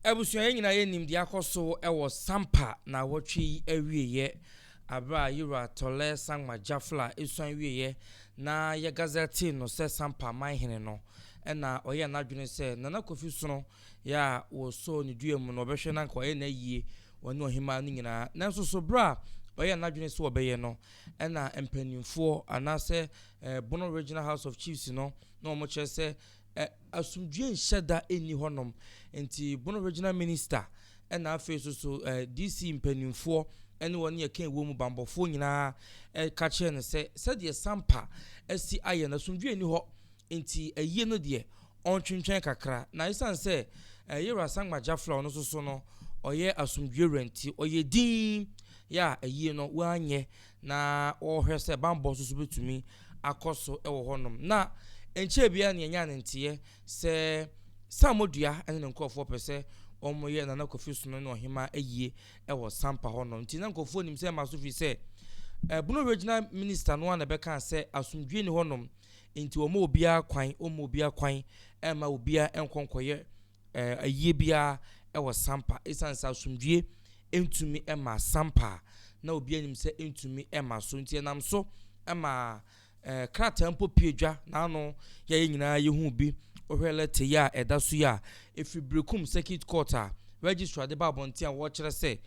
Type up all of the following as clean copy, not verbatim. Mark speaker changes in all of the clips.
Speaker 1: Ebusuan nyina ye nim de akoso ewo Sampa na wotwe awieye abra yura tole sangma jafla esuan wieye na ye gazette no se Sampa manhene no na oye na dwene se nana kofi sono ya wo so ne duemu no behwe na nko ye na yie woni ohima no nyina nanso so bra oye na dwene se obeye no na empanimfo anase Bono Regional House of Chiefs no na omo kire se asumdwe nhyeda eni honom enti Bono Regional Minister na afi so DC mpanimfo ene woni yake wo mu bambofo nyina ka kire ne se de Sampa asi aye na asumdwe eni ho enti aye no de ontwentwen kakra na isan se yera sangma jafla no so no oye asumdwe renti oye din ya aye no wanye na ohwe se bambo so betumi akoso ewo honom na enche bia ne nya ne ntie se Sammordua ene nkofo pese omoye na kofi so no ohima aye ewo Sampa honom nti na nkofo nim se maso fi se Bono Regional Minister no na beka se asumdwe ni honom nti omo obia kwan ma obia enkonkoye aye bia ewo Sampa esansa asumdwe entumi ma Sampa na obia nim se entumi ma so nti nam so ma krata mpo piedwa na no ye nyina ye hu bi ohwele te ya edaso ya efibrekum circuit court a registrar de babonti a wo kire se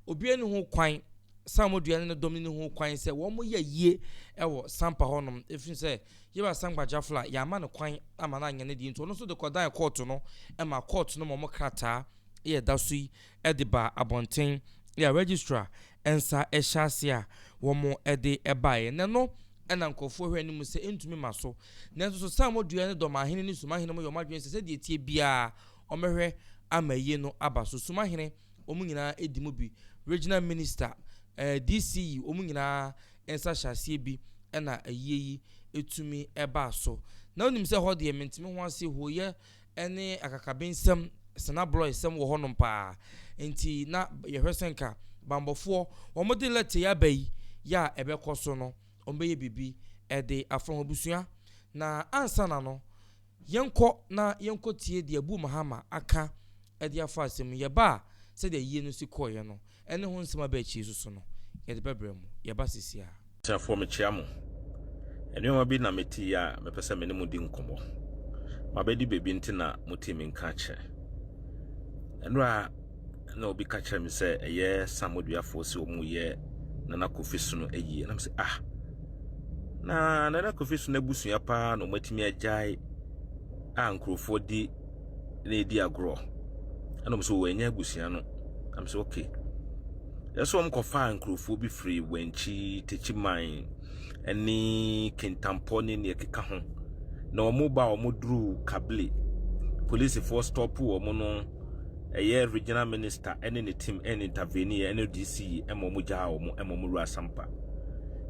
Speaker 1: obia ni hu kwan Sammordua ne dom ni hu kwan se wo mo ye yie ewo Sampa honom efin se ye ba sangba jafla ya ma ne kwan ama na anya ne di nto no so de kodan court no ma court no mo krata ye daso yi e de ba abonten ya registrar ensa ehyasia wo mo e de ebae ne no ena nkofo hwe ni mu se entumi maso nanso so Sammordua ne Dormaahene ni Sumahene mo yomadwen se de tie bia omehwe amaye no abaso Sumahene omu nyina edimu bi regional minister DC omu nyina ensa hyasie bi ena ayeyi etumi eba so na onim se ho de mentimi ho ase hoye ene akakabensem senablo esem wo honom pa enti na ye hwesenka bambofo omode lete ya bayi ya ebekoso no ombeye bibi ede afro busua na ansana no yenko tie de abu mahama aka ede afa asem ye ba se de yie no si koye no ene ho nsema ba chi so no ye de bebrem ye ba sisia
Speaker 2: ta for me chiamo ene ma bi na meti ya mepese me ne mu di nkomo ma be di bebi ntina mutimi nka che enra na obi ka kire me se eye Sammordua fo se omu ye nana kofi so no eyi na me se na nana kofi so na busua pa no matimi agyae nkrofo di na edi agro ana me so wanya busua no am se okay yeso am kofa nkrofo bi free wanchi techiman eni kentampo ne keka ho na omo ba omo duru kable police force stop omo no eye regional minister ene ne team ene intervene ene DC omo gya omo ru Sampa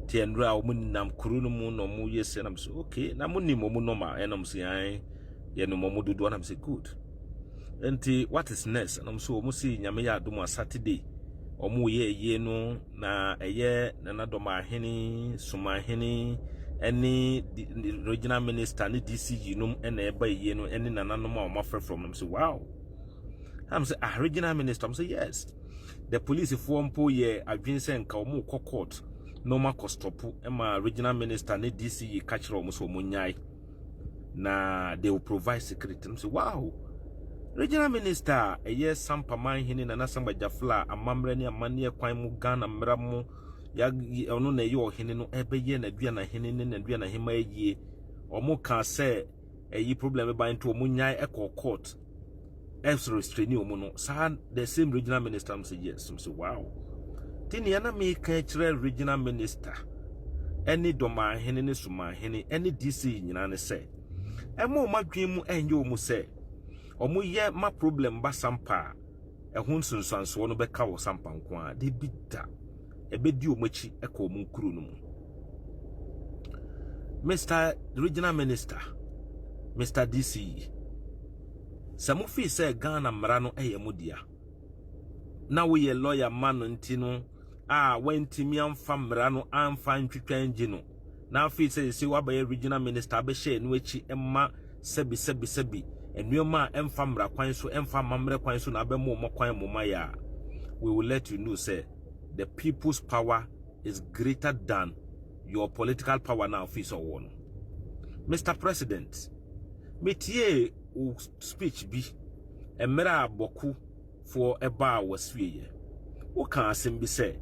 Speaker 2: ti enra omo nam kuru no mu no mu yese na so okay na mo nim omo normal ene mo se an ye no mo dodo na mo se good enti what is next na mo so omo si nyame ya ADUMASA Saturday omo ye no na eye na Dormaahene Sampahene any regional minister ni DC no ene eba ye no ene nananom a omo frɛ from them say wow I'm say regional minister I'm say yes the police form po ye adwense nka omo court normal costopu ema regional minister ni DC catch omo so omo nyai na they will provide security I'm say wow regional minister yes Sampa manhene na nasamba jafla amamre ni amane kwan mu Ghana mramu ya ono na ye ohene no ebeye na dua na hene ne na dua na hema yie omo ka se eyi problem ba nto omo nyai ekọ court restraining omo no sa the same regional minister am say yes am say wow tini yana me ka kire regional minister any Dormaahene ne Sumahene any DC nyina ne se emo madwen mu enye omo se omo ye ma problem ba Sampa ehun sunsanso no beka wo Sampa nko a de bida ebedi omachi eka omo nkuru no mu Mr. Regional Minister Mr. DC Samu fi se Ghana mra no eyemudia na wo ye lawyer man ntino wentimi amfa mra no amfa ntwetwanji no na fi se wa ba regional minister be share no echi emma sebi enwema emfa mra kwan so emfa mamre kwan so na abemo mo kwan moma ya, we will let you know say the people's power is greater than your political power now office or one. Mr. President, metie speech bi emra boku for a bar was ye. Who can be say?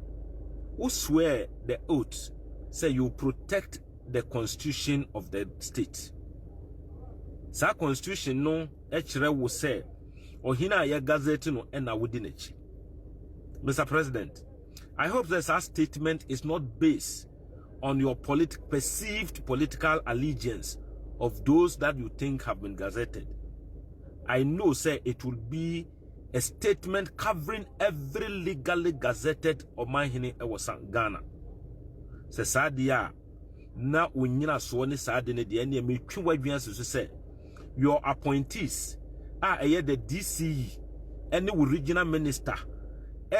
Speaker 2: Who swear the oath say you protect the constitution of the state? Sa constitution no echere will say or hina ya gazette no ena within it. Mr. President, I hope that our statement is not based on your perceived political allegiance of those that you think have been gazetted. I know, say, it will be a statement covering every legally gazetted Dormaahene was Ghana. Se sadia na unyina so ni sade ne de ne metwi wadwan so say your appointees are the DCE and the regional minister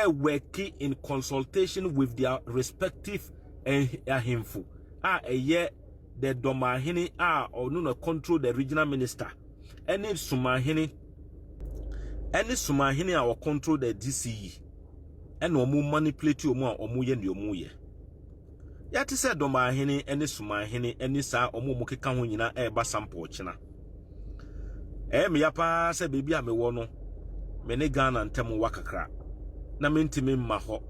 Speaker 2: working in consultation with their respective ahemfo the Dormaahene or no control the regional minister any Sammordua or control the DCE and omu manipulate omu omu ye ndi omu ye yati se Dormaahene any Sammordua any sa omu mu keka ho nyina ba Sampa ochina me yapa se bebi a me wo no me ne Ghana ntem wakakra na mentimi mma ho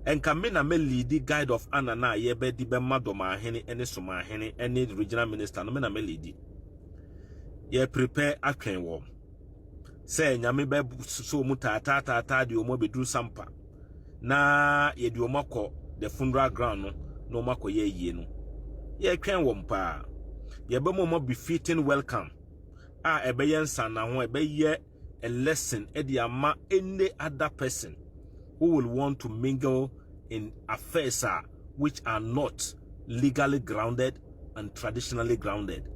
Speaker 2: enka me na me lead guide of honor na ye be di be ma Dormaahene any Sammordua any regional minister no me na me lead ye prepare atwen wo say nyame be so mu tata de omo bedru Sampa na ye di omo the funeral ground no mako ye yie no ye twen wo mpa ye be mo befitting welcome ebe yensa na ho ebe ye a lesson ama any other person who will want to mingle in affairs which are not legally grounded and traditionally grounded.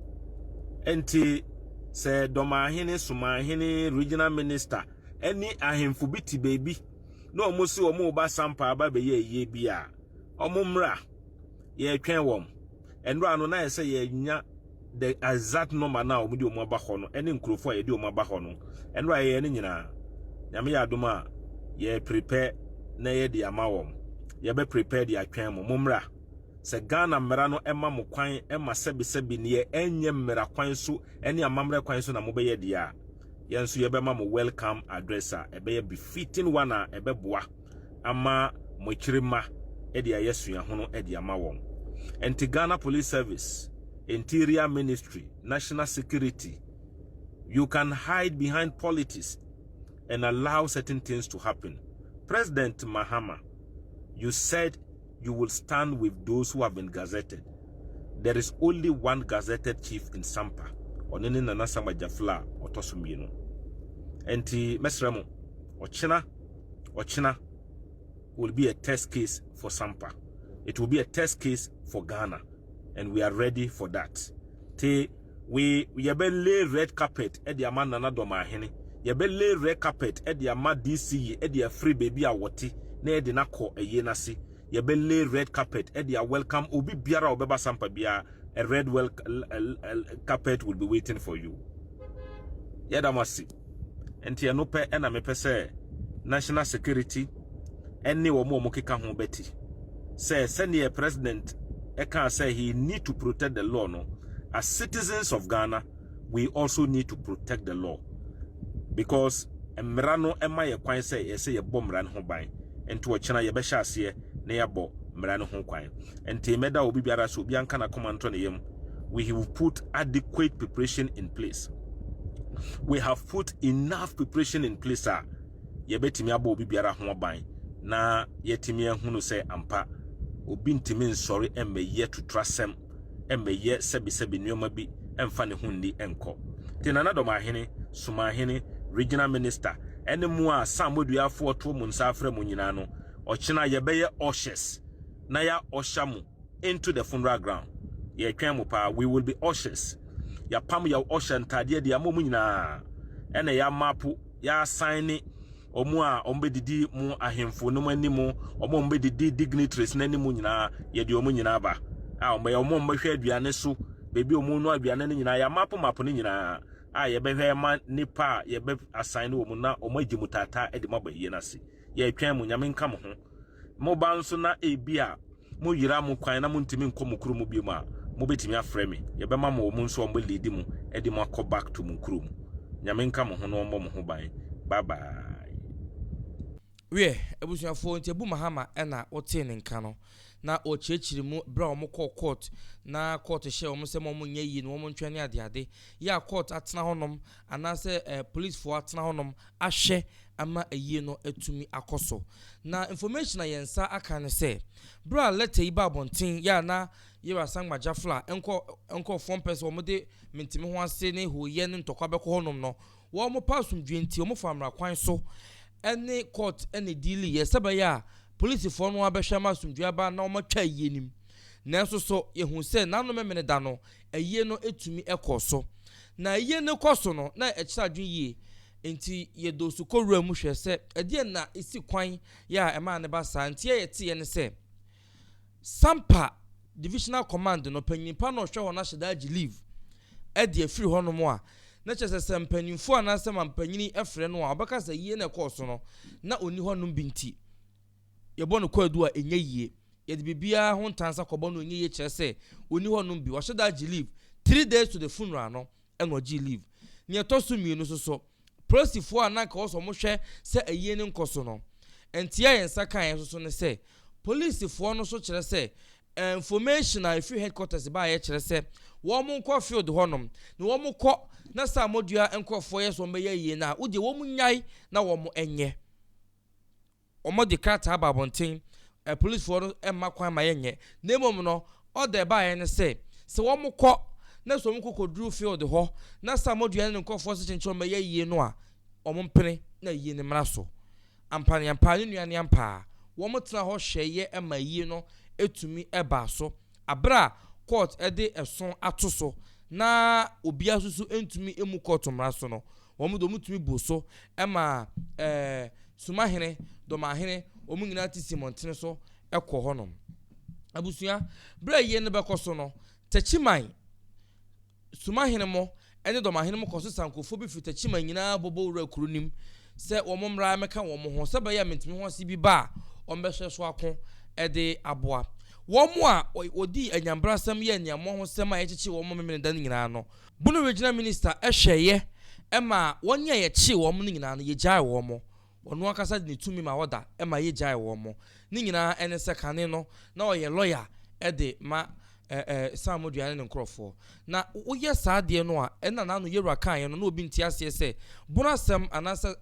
Speaker 2: Enti say Dormaahene Sammordua regional minister any ahemfo biti baby no omusi omu ba Sampa aba be ye bia omumra ye twen wom enro anu na say ye nya the exact number now omudi omu aba ho no any nkrofo ye di omu aba ho no enro ye ne nyina nyame ya adoma ye prepare na ye di amawom ye be prepare di atwen mo mumra se Ghana mmera no ema mo kwan ema sebi ne enye mmera kwan so ene amamre kwan so na mo be ye dia yenso ye be ma mo welcome address ebe ye befitting one ebe boa ama mo kirima e dia yesua ho no e dia amawom enti Ghana Police Service, Interior Ministry, National Security, you can hide behind politics and allow certain things to happen. President Mahama, you said you will stand with those who have been gazetted. There is only one gazetted chief in Sampa, Onene Nana Sama Jafla or Tosumino. Enti Mesremo, Ochina will be a test case for Sampa. It will be a test case for Ghana, and we are ready for that. We lay red carpet at the man Nana Dormaahene. Lay red carpet at the ama DCE at the free baby awati ne de na ko eyenasi. Lay red carpet at the welcome obi biara obeba Sampa bia a red carpet will be waiting for you. Yadamasi. Enti anope ena mepe se national security eni omo mokeka ho beti. Say senior president Eka say he need to protect the law no. As citizens of Ghana, we also need to protect the law. Because emrano ema ye kwan say ye say ye bom ran ho ban. Enti wo chena ye be hya ase na ye bo mrano ho kwan. Enti meda obi biara so obi anka na command ne yem. We have put adequate preparation in place. We have put enough preparation in place ye betimi abo obi biara ho ban na ye timi ehunu say ampa obi ntimi nsori emeye to trasem emeye sebi nyoma bi emfa ne hunni enko tinana Dormaahene Sammordua regional minister ene mu a Sammordua afo to mu nsa afra mu nyina no ochina ye beye ushers na ya oshamu into the funeral ground ye twan mu pa we will be ushers ya pam ya usher ntade de amomu nyina ene ya mapu ya sign omu a ombedidi mu ahemfo no manimu omo ombedidi dignitaries na nimu nyina ye de omu nyina ba a ombe omo mbehwe aduane so bebi omu no aduane ne nyina ya mapo ne nyina a yɛbɛhwɛ ma nipa a yɛbɛ assign wo mu na ɔmo agi mu tata de ma bayie na se yɛtwɛn mu nyame nka mo ho mo ba nso na ebi a mo yira mo kwan na mo ntimi nkɔ mo kuro mu bi mu a mo betimi afrɛ me yɛbɛma mo mo nso ɔmo lead mu de mo akɔ back to mo kuro mu nyame nka mo ho na ɔmo mo ho ban bye bye
Speaker 1: we ebusuafo nti ebu mahama na wote ne nka no na ochiechiri mu bra omo court na court hye omo se mo nye yi no omo ntwene ade ya court atena honom anase police for atena honom ahye ama eyi no etumi akoso na information na yensa aka ne se bra letter iba bontin ya na yira sangma jafla enko form person omo de mentimi ho ase ne hoye ne ntokwa beko honom no wo mo pasum dwenti omo famra kwan so any court any deal yesaba ya police for no abehwa masumdua ba na omatwa yenim nanso so yehu se nanu memene da no aye no etumi ekoso na aye ne koso no na ekira adwen yie enti yedosu kowura mu hwe se ade na isi kwan ya ema ne ba sa ntie yete ye ne se Sampa divisional command no panyimpa no hwe ho na hyeda agi leave ade afiri ho no mo a na chese sempanyimfo anase mampanyini efre no a obeka se yie ne koso no na oni ho no binti yebo no kwadu a enye yie yede bibia ho ntansa kobo no enye yie kire se oni ho no bi wa hyeda agi leave 3 days to the funeral no eno agi leave ne etosu mienu so prosifo anaka oso mo hwe se ayie ne nkoso no entia yensa kan so ne se police fo no so kire se information a free headquarters ba ye kire se wo mo nko field honom ne wo mo kɔ na Sammordua enkofo ye so mbe ye na wo de wo mu nyai na wo mo enye omo de krata aba bonten police for no emma kwan ma yenye na emom no order ba ye ne se wo mo kɔ na so mo kokoduru field ho na Sammordua ne enkofo so chencho mbe ye no a omo mpene na ye ne mra so ampane ampane nuane ampa wo mo tena ho hweye ema ye no etumi eba so abra court ede eson atoso na obia susu entumi emu court mra so no wo mo do mutumi boso ema Sampahene Dormaahene omu nyina tisi montene so ekɔ honom abusua bra ye ne bekoso no tachiman Sampahene mo ene Dormaahene mo koso sankofo bi fita tachiman nyina bobo wura kurunim se wo mo mra meka wo mo ho se ba ya mentimi ho se bi ba o mbehwe so akon ede aboa wo mo a odi anyambrasam ye anyamo ho sem a yechichi wo mo memene dan nyina no bunu regional minister ehweye ema wonye ye chi wo mo nyina no ye jai wo mo onu akasa de tumi ma oda ema ye jai wo mo ni nyina ene sekane no na o ye lawyer ede ma Sammordua ne nkrofo na wo ye saade no a ena na no yewura kan no na obi ntiase se bunasem anasa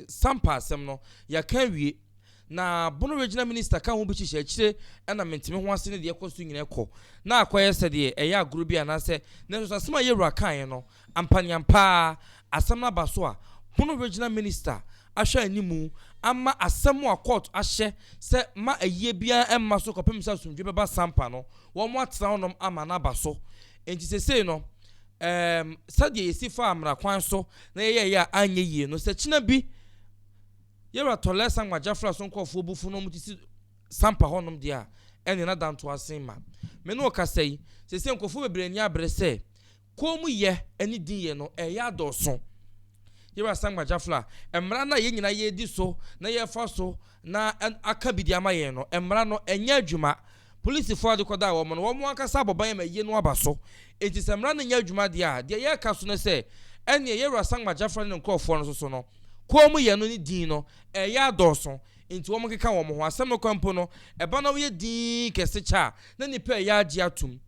Speaker 1: Sampa asem no ya kan wie na bunu regional minister kan ho bi chiche akire ena mentime ho ase ne de ekoso nyina ekɔ na akoye se de eya agro bi anase na so asema yewura kan no ampanyampa asem na baso a bunu regional minister ahwa animu ama asem a court ahye se ma ayie bia emma so kopem sa sumdwe beba Sampa no wo mo atena honom ama na baso enti sesei no sadie yesifa amra kwan so na ye ya anye yie no se china bi yera tolesa ngwajafra so nkofo bufu no mutisi Sampa honom dia ene na danto asen me no kasai sesei nkofo bebre ni abre se komu ye eni din ye no ya doso yera sangwajafra emra na ye nyina ye di so na ye fa so na aka bidi ama ye no emra no enya adwuma police for de koda wo no wo mo akasa aboban ma ye no abaso enti semra na nya adwuma dia de ye ka so no se ene yera sangwajafra ne nkofo no so no komu ye no ni din no ya doso enti wo mo keka wo mo ho asem no kwampo no eba na wo ye din kese cha na nipa ya agi atum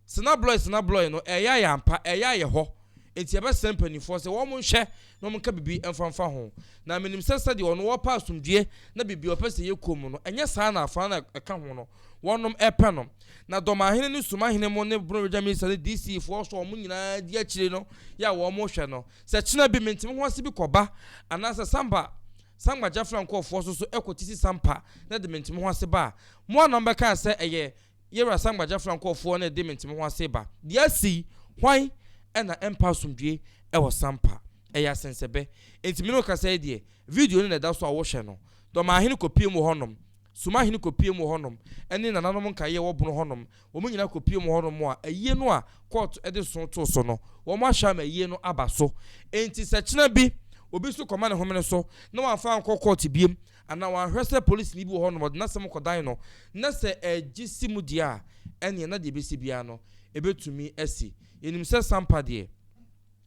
Speaker 1: sina bloy no ya yampa ya ye ho enti ebe sempani for se wo mo nhwe no mo ka bibi emfanfa ho na menim sesa de ono wo pa asumdue na bibi opese ye komu no enye saa na afa na eka ho no wonom epe no na Dormaahene ni Sammahene mo ne bro jami se DC for so mo nyina di akire no ya wo mo hwe no se china bi mentim ho ase bi koba anasa Sampa jafra nkofo so ekotisi Sampa na de mentim ho ase ba mo anom be ka se eye yera Sampa jafra nkofo na de mentim ho ase ba de asi hwan ena empa sumdue ewo Sampa eya sensebe enti me no ka say de video ni na da so a wo hwe no Dormaahene kopie mu honom Sammahene kopie mu honom ene nananom nkaye wo bono honom wo nyina kopie mu honom a ayie no a court ede so to so no wo ma hwa ma ayie no aba so enti sekena bi obi so koma ne homene so na wa fa anko court biem ana wa hwese police ni bi wo honom na sem kodan no na se agisi mu dia ene na de besi bia no ebetumi asi enim se Sampa de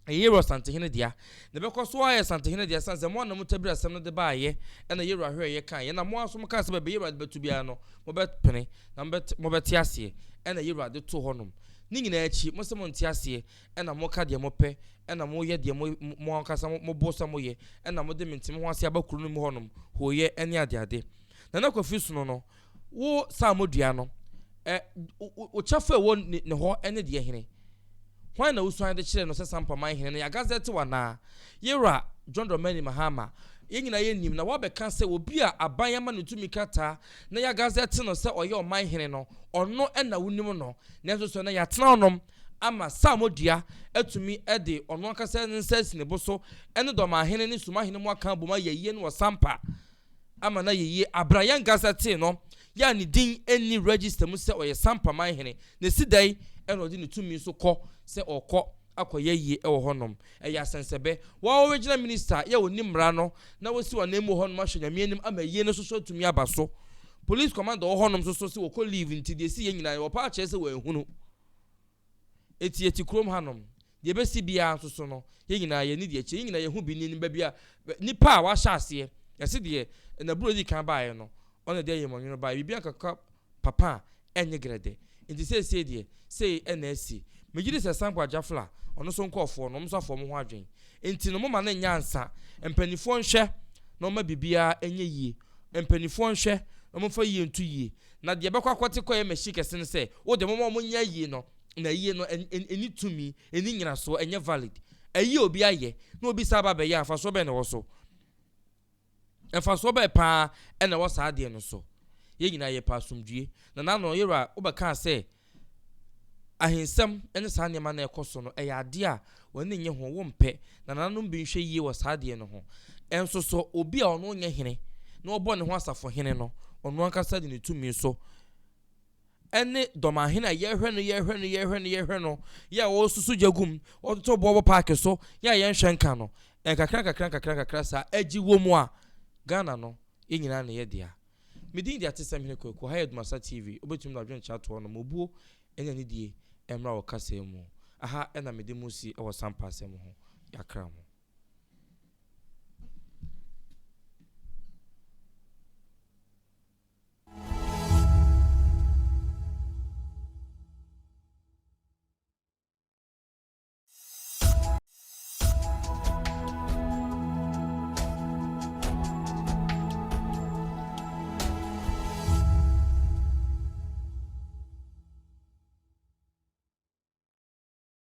Speaker 1: Yero Sampahene dia na bekoso aye Sampahene dia sanse mo na mutabira asem no de baaye na yero ahwe ye kan ye na mo aso mo kan se be yero ade betu bia no mo betpene na mo beti ase na yero ade to honom ni nyina achi mo se mo nti ase na mo ka de mo pe na mo ye de mo ankasa mo bosa mo ye na mo de mentim ho ase abakuru no mu honom hoye ene ade na kofi suno no wo Sammordua no o chafa wo ne ho ene de hene why na usuan de chire no se Sampahene na ya gazette wana yera John Dormaahene mahama yenyina ye nim na wo be kan se obi a abanyama no tumi kata na ya gazette no se oye Omanhene no ono na wunim no na so na ya tena onom ama Sammordua atumi ede ono akasa nsasi ne boso ene Dormaahene ne Sammahene mu aka boma yeye no Sampa ama na yeye abrayan gazette no ya ni din eni register mu se oye Sampahene ne sidai ene odi ne tumi so kɔ se okɔ akoye yi ewo honom ya sensebe wa original minister ya woni mra no na wosi wa nemu honom ahwenya enim ama yie no so tumi abaso police commander wo honom so se wo ko leave nti de si ye nyina wo pa ache se wo ehunu eti krom hanom de be si bia so no ye nyina ye ni de ache ye nyina ye hu bi ni ba bia nipa a wa hya ase ya se de na brodi kan baaye no ona de ye monyo baaye bia kaka papa enye grede nti se de se NSC megidi se Sampa Jafla ono so nkofo no mso afo mo ho adwen enti no moma na nyansa empanifo nhwe no ma bibia enye yie empanifo nhwe no mo fa yie ntu yie na de bekwa kwate koye machi kese ne se wo de mo nya yie no na yie no eni tumi eni nyina so enye valid ayi obi aye na obi saba be ya afa so be ne wo so afa so be pa ene wo sa ade no so ye nyina ye pa asomdue na no yera wo be kan se ahensem ene sa nema na ekoso no ade a woni nye ho wo mpe na nanom bi nhwe yie wo sa de no ho enso so obi a ono nye hene na obo ne ho asafo hene no ono ankasa de ne tumi so ene Dormaahene ye hwe no ya wo susu jagum o to bo park so ya ye nhwe nka no kakra sa agi wo mu a Ghana no enyina na ye dia medin dia Sammahene ko ha ADUMASA TV obetum na adwen chat wo no mobuo enya ni die emra wo kasa mu aha ena mede musi e wo Sampa asem ho yakra mu